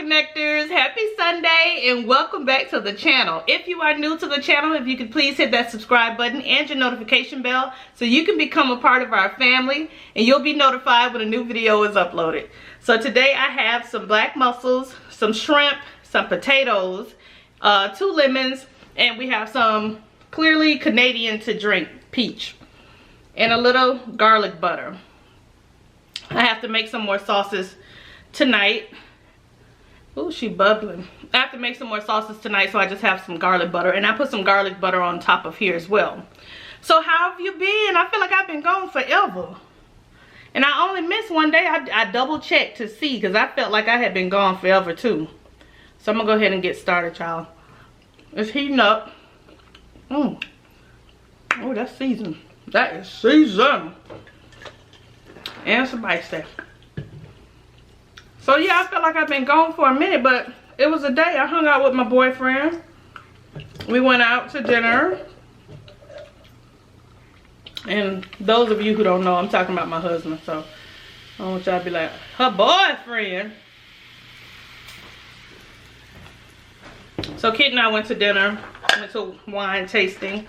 connectors, happy Sunday and welcome back to the channel. If you are new to the channel, if you could please hit that subscribe button and your notification bell so you can become a part of our family and you'll be notified when a new video is uploaded. So today I have some black mussels, some shrimp, some potatoes, 2 lemons, and we have some clearly Canadian to drink peach and a little garlic butter. I have to make some more sauces tonight. Oh, she bubbling. I have to make some more sauces tonight, so I just have some garlic butter. And I put some garlic butter on top of here as well. So how have you been? I feel like I've been gone forever. And I only missed one day. I double checked to see because I felt like I had been gone forever too. So I'm going to go ahead and get started, y'all. It's heating up. Oh, that's seasoned. That is seasoned. And some ice there. So yeah, I feel like I've been gone for a minute, but it was a day I hung out with my boyfriend. We went out to dinner. And those of you who don't know, I'm talking about my husband, so I don't want y'all to be like, her boyfriend. So Kit and I went to dinner, went to wine tasting.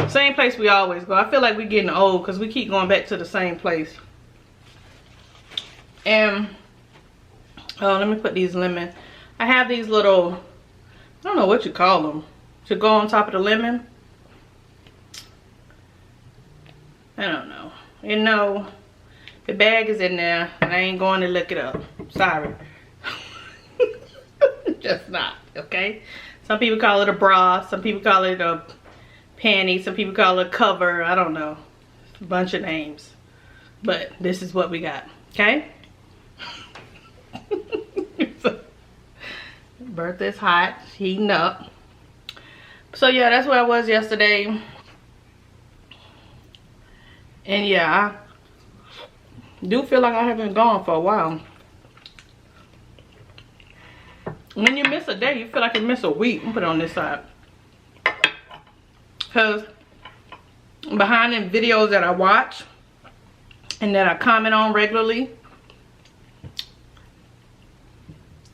Same place we always go. I feel like we're getting old because we keep going back to the same place. And oh, let me put these lemon. I have these little, I don't know what you call them, to go on top of the lemon. I don't know. You know, the bag is in there and I ain't going to look it up. Sorry. Just not, okay? Some people call it a bra. Some people call it a panty. Some people call it a cover. I don't know. It's a bunch of names. But this is what we got, okay? Birthday's hot, heating up. So yeah, that's where I was yesterday. And yeah, I do feel like I haven't gone for a while. When you miss a day, you feel like you miss a week. I'll put it on this side. Because behind the videos that I watch and that I comment on regularly,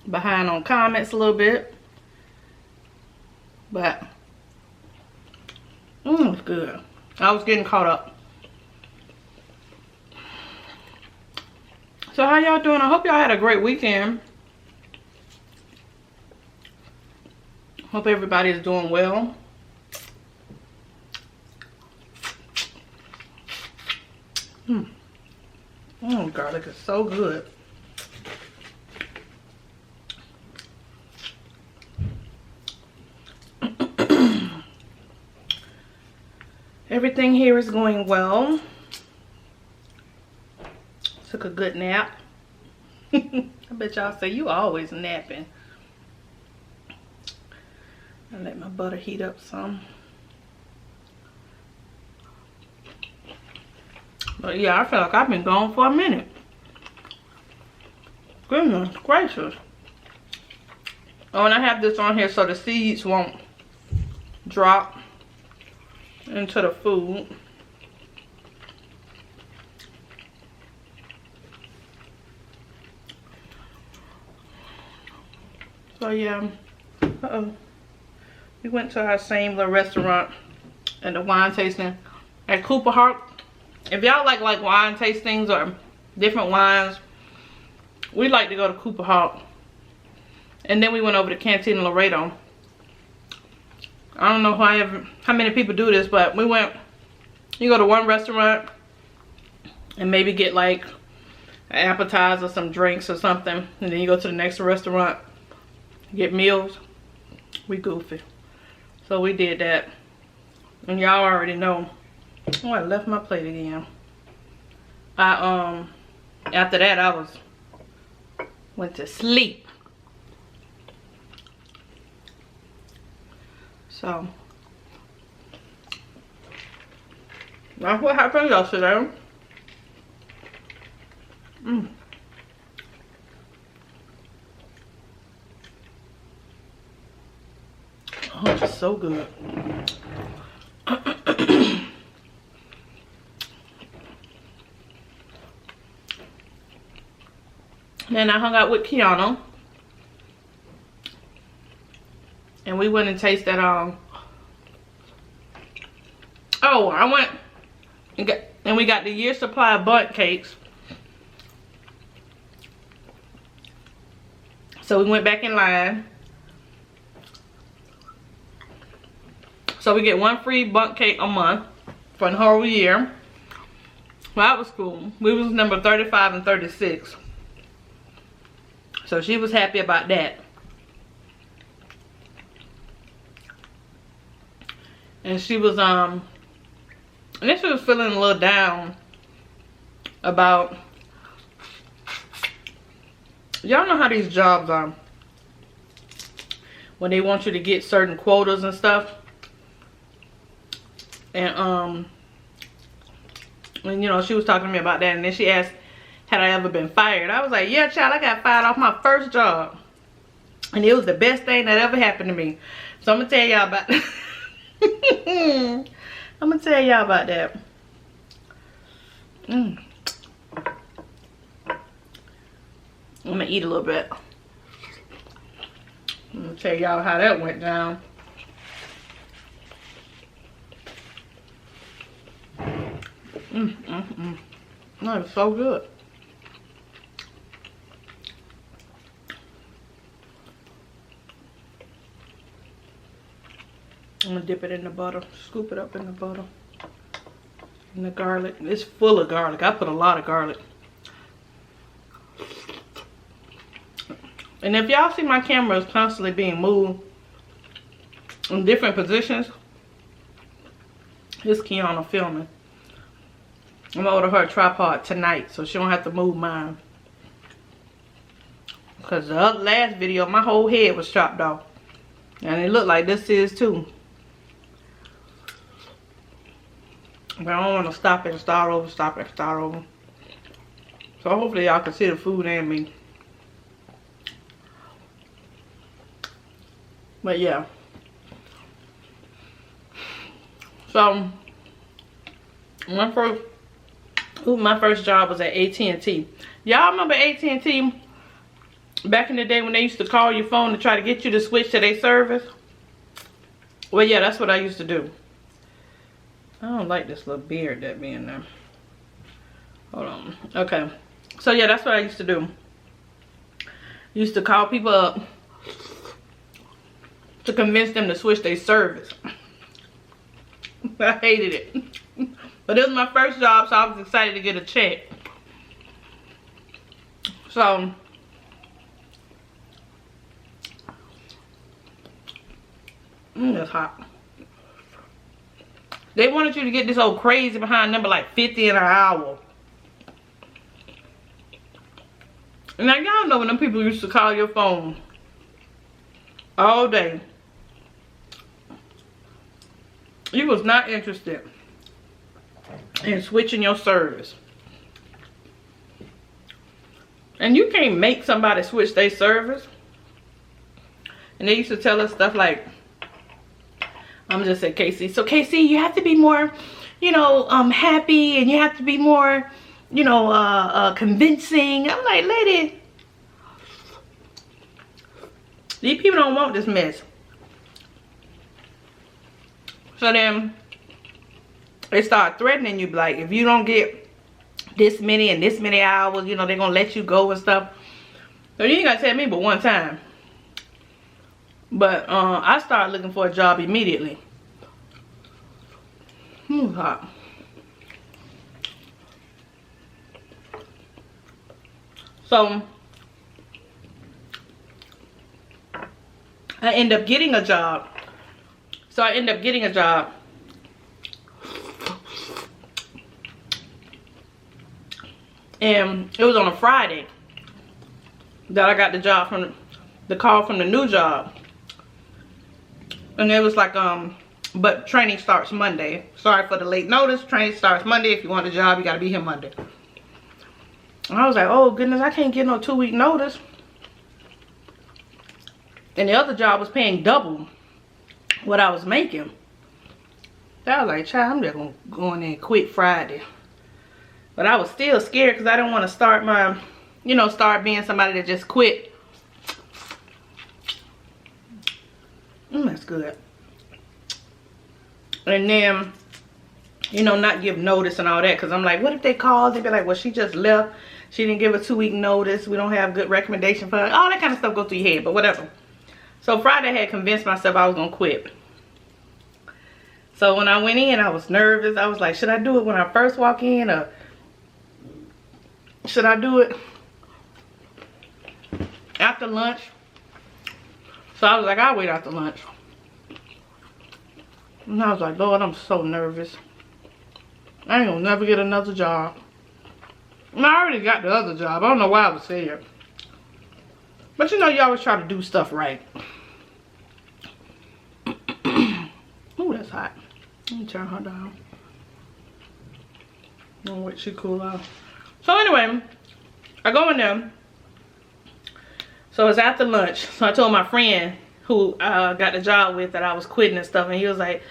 behind on comments a little bit, but it's good. I was getting caught up. So how y'all doing? I hope y'all had a great weekend. Hope everybody is doing well. Garlic is so good. Everything here is going well. Took a good nap. I bet y'all say you always napping. I let my butter heat up some. But yeah, I feel like I've been gone for a minute. Goodness gracious. Oh, and I have this on here so the seeds won't drop into the food. So yeah, we went to our same little restaurant and the wine tasting at Cooper Hawk. If y'all like wine tastings or different wines, we like to go to Cooper Hawk. And then we went over to Cantina Laredo. I don't know how many people do this, but we went, you go to one restaurant and maybe get like an appetizer, some drinks or something, and then you go to the next restaurant, get meals. We goofy. So we did that. And y'all already know. Oh, I left my plate again. After that I went to sleep. So that's what happened yesterday. Oh, it's so good. Then I hung out with Kiana. And we went and tasted oh, I went and we got the year supply of bundt cakes. So we went back in line. So we get 1 free bundt cake a month for the whole year. Well, that was cool. We was number 35 and 36. So she was happy about that. And she was and then she was feeling a little down about, y'all know how these jobs are when they want you to get certain quotas and stuff. And you know, she was talking to me about that, and then she asked, had I ever been fired? I was like, yeah, child, I got fired off my first job, and it was the best thing that ever happened to me. So I'm gonna tell y'all about I'm gonna tell y'all about that. I'm gonna eat a little bit. I'm gonna tell y'all how that went down. No, it's so good. I'm gonna dip it in the butter, scoop it up in the butter. And the garlic, it's full of garlic. I put a lot of garlic. And if y'all see my camera is constantly being moved in different positions, it's Kiana filming. I'm gonna order her a tripod tonight so she don't have to move mine. Because the last video, my whole head was chopped off. And it looked like this is too. But I don't want to stop and start over, stop and start over. So hopefully y'all can see the food and me. But yeah. So my first job was at AT&T. Y'all remember AT&T back in the day when they used to call your phone to try to get you to switch to their service? Well, yeah, that's what I used to do. I don't like this little beard that be in there. Hold on. Okay. So yeah, that's what I used to do. Used to call people up to convince them to switch their service. I hated it. But it was my first job, so I was excited to get a check. So that's hot. They wanted you to get this old crazy behind number like 50 an hour. Now y'all know when them people used to call your phone all day. You was not interested in switching your service. And you can't make somebody switch their service. And they used to tell us stuff like, I'm just saying, Casey. So Casey, you have to be more, you know, happy, and you have to be more, you know, convincing. I'm like, lady, these people don't want this mess. So then they start threatening you, like, if you don't get this many and this many hours, you know, they're gonna let you go and stuff. So you ain't gotta tell me but one time. But I started looking for a job immediately. Hot. So I end up getting a job. And it was on a Friday that I got the job from the call from the new job. And it was like, but training starts Monday. Sorry for the late notice. Training starts Monday. If you want a job, you gotta be here Monday. And I was like, oh goodness, I can't get no 2-week notice. And the other job was paying double what I was making. So I was like, child, I'm just gonna go in there and quit Friday. But I was still scared because I didn't want to start my, you know, start being somebody that just quit. That's good. And then, you know, not give notice and all that, because I'm like, what if they call? They'd be like, well, she just left. She didn't give a 2-week notice. We don't have good recommendation for her. All that kind of stuff go through your head, but whatever. So Friday I had convinced myself I was going to quit. So when I went in, I was nervous. I was like, should I do it when I first walk in, or should I do it after lunch? So I was like, I'll wait after lunch. And I was like, Lord, I'm so nervous. I ain't gonna never get another job. And I already got the other job. I don't know why I was scared. But you know, you always try to do stuff right. Ooh, that's hot. Let me turn her down. I'll wait she cool off. So anyway, I go in there. So it's after lunch. So I told my friend who got the job with that I was quitting and stuff, and he was like,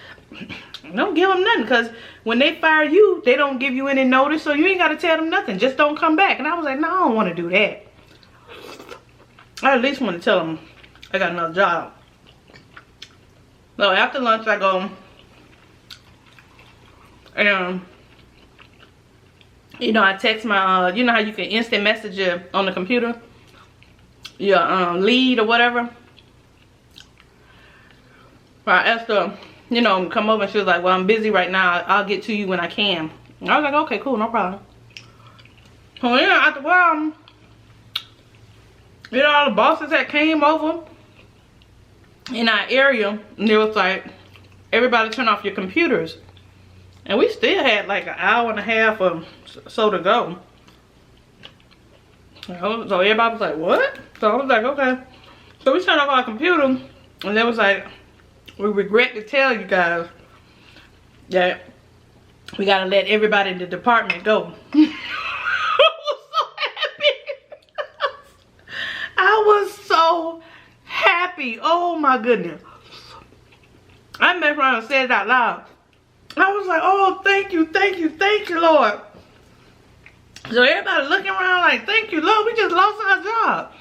don't give them nothing, because when they fire you, they don't give you any notice, so you ain't got to tell them nothing. Just don't come back. And I was like, no, I don't want to do that. I at least want to tell them I got another job. So after lunch, I go, and you know, I text my, you know how you can instant message you on the computer, your lead or whatever. I asked her, you know, come over, and she was like, well, I'm busy right now. I'll get to you when I can. And I was like, okay, cool, no problem. So yeah, after a while, you know, all the bosses that came over in our area, and they was like, everybody turn off your computers. And we still had like an hour and a half or so to go. So everybody was like, what? So I was like, okay. So we turned off our computer, and they was like, we regret to tell you guys that we gotta let everybody in the department go. I was so happy. I was so happy. Oh my goodness. I messed around and said it out loud. I was like, oh, thank you, Lord. So everybody looking around like, thank you, Lord, we just lost our job.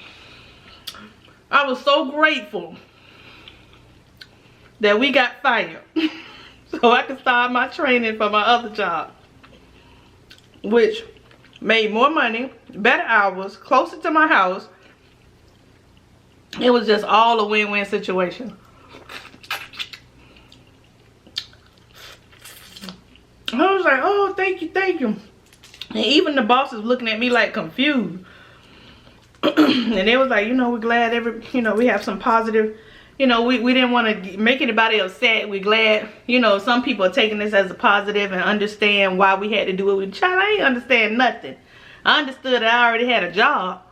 I was so grateful that we got fired so I could start my training for my other job, which made more money, better hours, closer to my house. It was just all a win-win situation. I was like, oh, thank you. And even the boss was looking at me like confused. And they was like, you know, we're glad we have some positive, you know, we didn't want to make anybody upset. We're glad, you know, some people are taking this as a positive and understand why we had to do it. We child, I ain't understand nothing. I understood that I already had a job.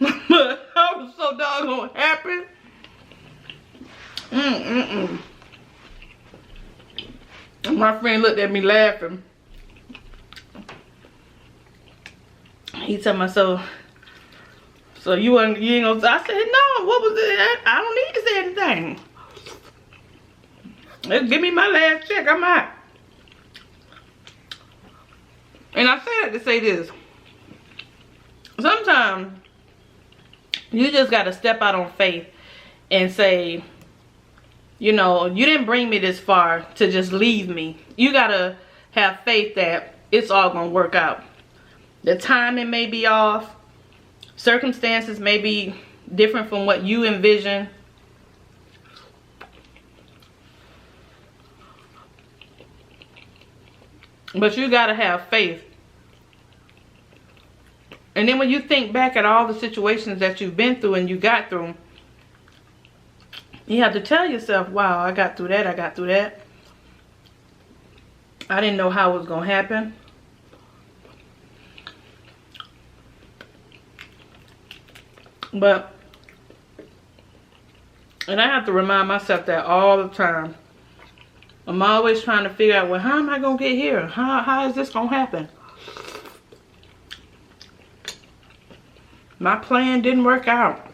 But I was so doggone happy. My friend looked at me laughing. He told me, so you ain't gonna, I said, no, what was it? I don't need to say anything. Just give me my last check, I'm out. And I say that to say this. Sometimes you just gotta step out on faith and say, you know, you didn't bring me this far to just leave me. You gotta have faith that it's all gonna work out. The timing may be off. Circumstances may be different from what you envision. But you gotta have faith. And then when you think back at all the situations that you've been through and you got through, you have to tell yourself, wow, I got through that, I got through that. I didn't know how it was gonna happen. But, and I have to remind myself that all the time. I'm always trying to figure out, well, how am I going to get here? How is this going to happen? My plan didn't work out.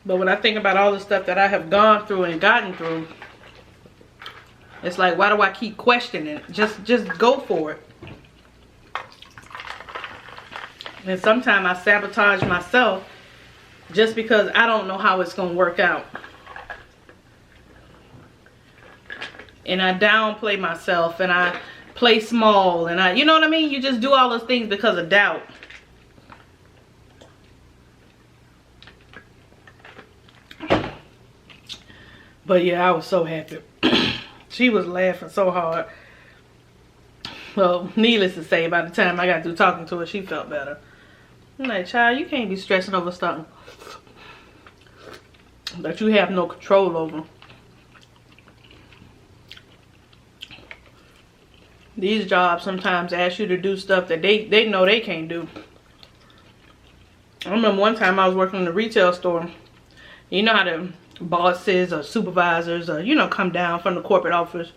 But when I think about all the stuff that I have gone through and gotten through, it's like, why do I keep questioning it? Just go for it. And sometimes I sabotage myself just because I don't know how it's gonna work out. And I downplay myself and I play small and you know what I mean? You just do all those things because of doubt. But yeah, I was so happy. She was laughing so hard. Well, needless to say, by the time I got through talking to her, she felt better. I'm like, child, you can't be stressing over something that you have no control over. These jobs sometimes ask you to do stuff that they know they can't do. I remember one time I was working in a retail store. You know how the bosses or supervisors or, you know, come down from the corporate office.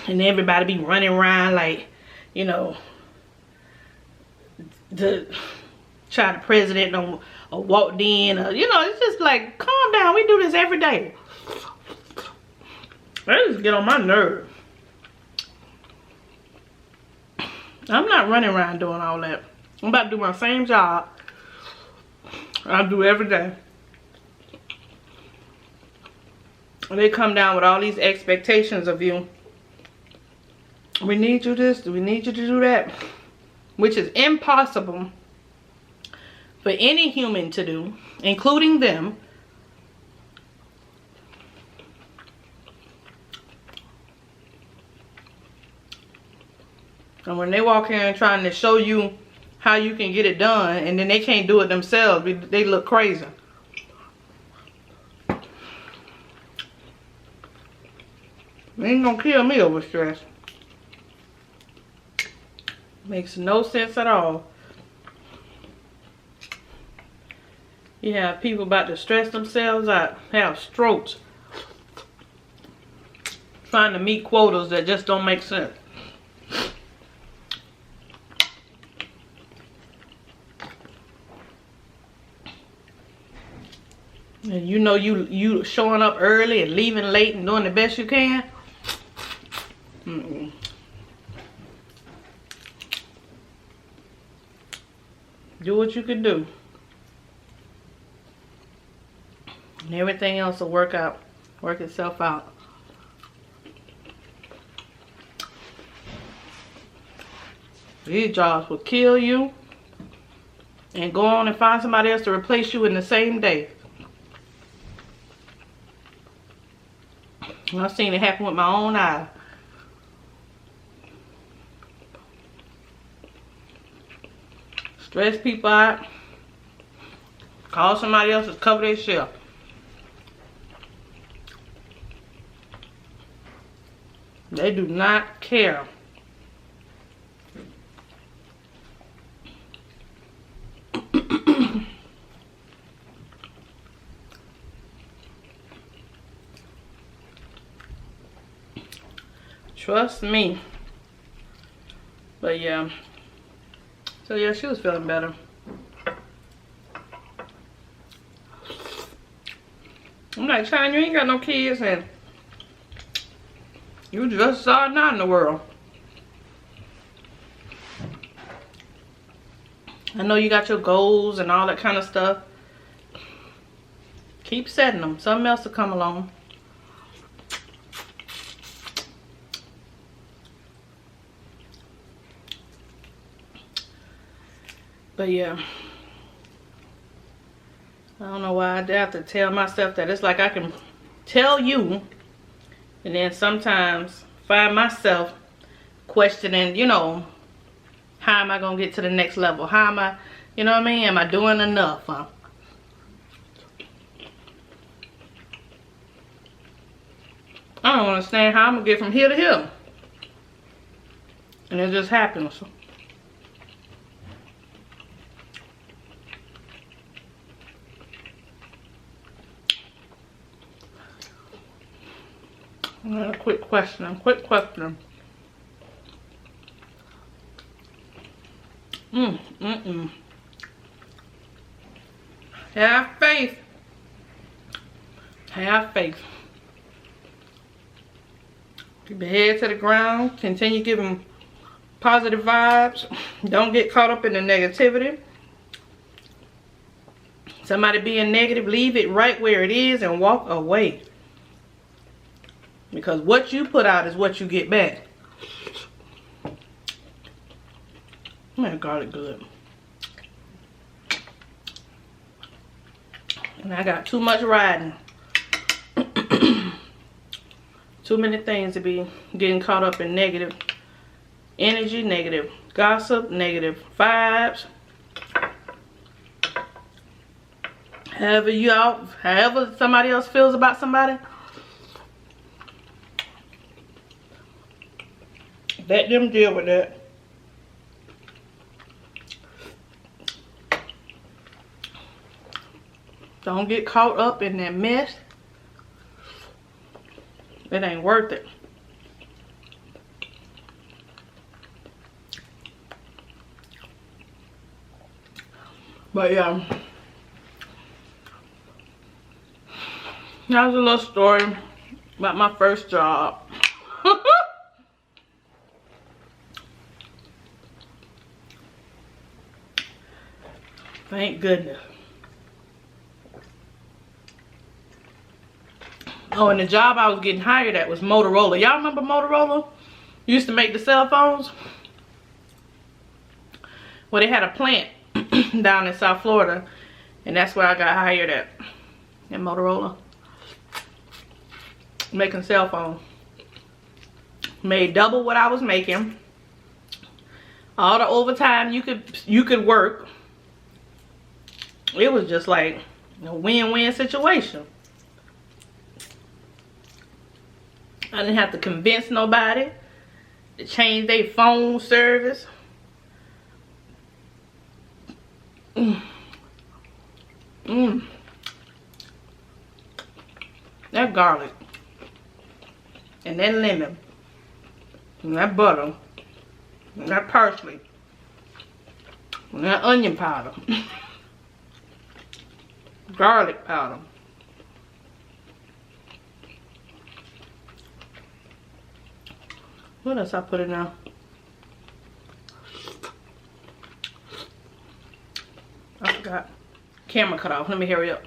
And everybody be running around like, you know, the China president or walked in. Or, you know, it's just like, calm down. We do this every day. That just get on my nerve. I'm not running around doing all that. I'm about to do my same job I do every day. And they come down with all these expectations of you. We need you this, we need you to do that. Which is impossible for any human to do, including them. And when they walk in trying to show you how you can get it done, and then they can't do it themselves, they look crazy. They ain't gonna kill me over stress. Makes no sense at all. You have people about to stress themselves out, have strokes, trying to meet quotas that just don't make sense. And you know you showing up early and leaving late and doing the best you can. Do what you can do. And everything else will work itself out. These jobs will kill you and go on and find somebody else to replace you in the same day. I've seen it happen with my own eyes. Stress people out. Call somebody else to cover their shift. They do not care. Trust me. But yeah. So yeah, she was feeling better. I'm like, China, you ain't got no kids and you just starting out in the world. I know you got your goals and all that kind of stuff. Keep setting them. Something else will come along. But yeah, I don't know why I have to tell myself that. It's like I can tell you and then sometimes find myself questioning, you know, how am I going to get to the next level? How am I, you know what I mean? Am I doing enough? Huh? I don't understand how I'm going to get from here to here. And it just happens. Quick question. Have faith. Have faith. Keep your head to the ground. Continue giving Positive vibes. Don't get caught up in the negativity. Somebody being negative, leave it right where it is and walk away. Because what you put out is what you get back. Man, garlic good. And I got too much riding. Too many things to be getting caught up in negative energy, negative gossip, negative vibes. However somebody else feels about somebody, let them deal with that. Don't get caught up in that mess. It ain't worth it. But yeah, that was a little story about my first job. Thank goodness. Oh, and the job I was getting hired at was Motorola. Y'all remember Motorola? Used to make the cell phones. Well, they had a plant down in South Florida, and that's where I got hired at, in Motorola, making cell phones. Made double what I was making. All the overtime you could work. It was just like a win-win situation. I didn't have to convince nobody to change their phone service. That garlic and that lemon and that butter and that parsley and that onion powder. Garlic powder. What else I put in now? I forgot. Camera cut off. Let me hurry up.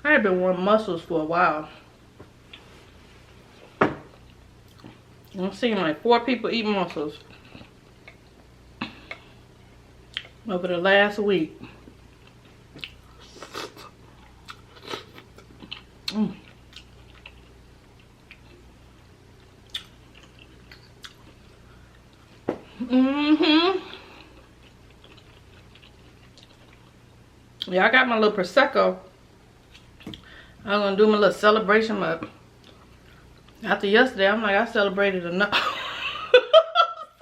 I have been wanting mussels for a while. I'm seeing like 4 people eat mussels over the last week. Yeah, I got my little Prosecco. I'm gonna do my little celebration. After yesterday, I'm like, I celebrated enough.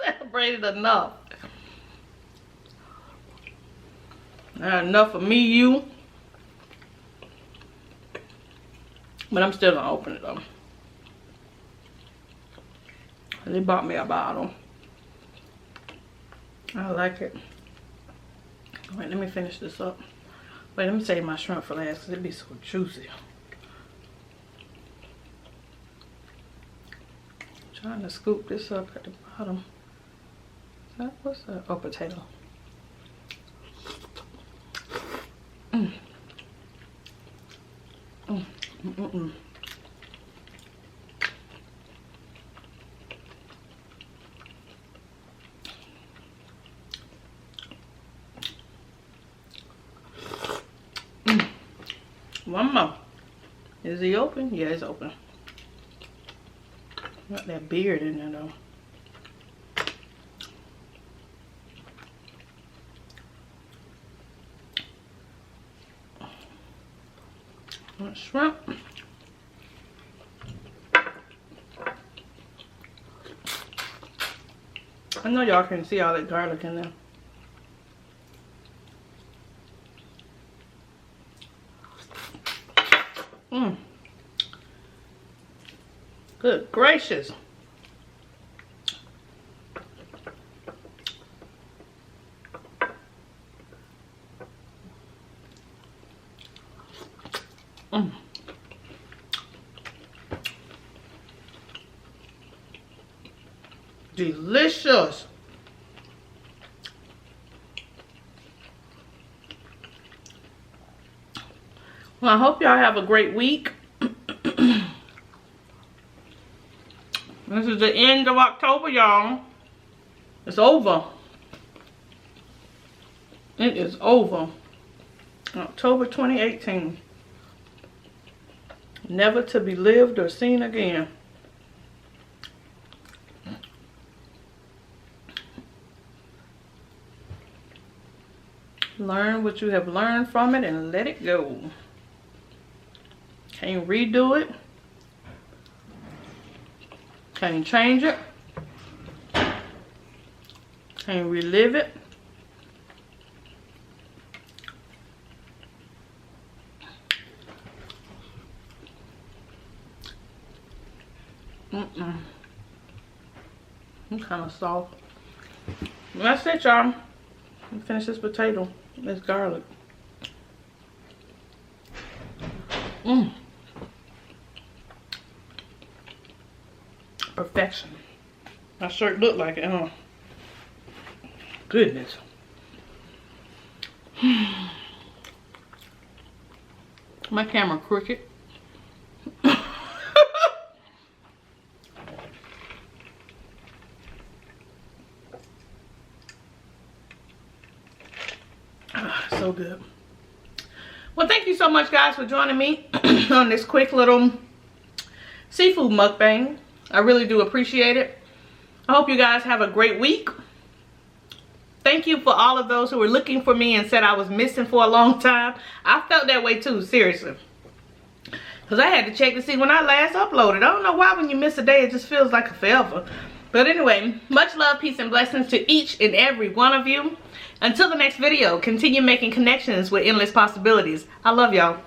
Celebrated enough. Enough for me, you. But I'm still gonna open it though. They bought me a bottle. I like it. Wait, let me finish this up. Wait, let me save my shrimp for last because it'd be so juicy. Trying to scoop this up at the bottom. What's that? Oh, potato. One more. Is he open? Yeah, it's open. Got that beard in there though. Shrimp. I know y'all can see all that garlic in there. Good gracious. Delicious. Well, I hope y'all have a great week. This is the end of October, y'all. It's over. It is over. October 2018. Never to be lived or seen again. Learn what you have learned from it and let it go. Can't redo it. Can't change it. Can't relive it. I'm kind of soft. That's it, y'all. Finish this potato. This garlic. Perfection. My shirt looked like it, huh? Goodness. My camera crooked. So good. Well, thank you so much, guys, for joining me on this quick little seafood mukbang. I really do appreciate it. I hope you guys have a great week. Thank you for all of those who were looking for me and said I was missing for a long time. I felt that way too, seriously. Because I had to check to see when I last uploaded. I don't know why when you miss a day, it just feels like a forever. But anyway, much love, peace, and blessings to each and every one of you. Until the next video, continue making connections with endless possibilities. I love y'all.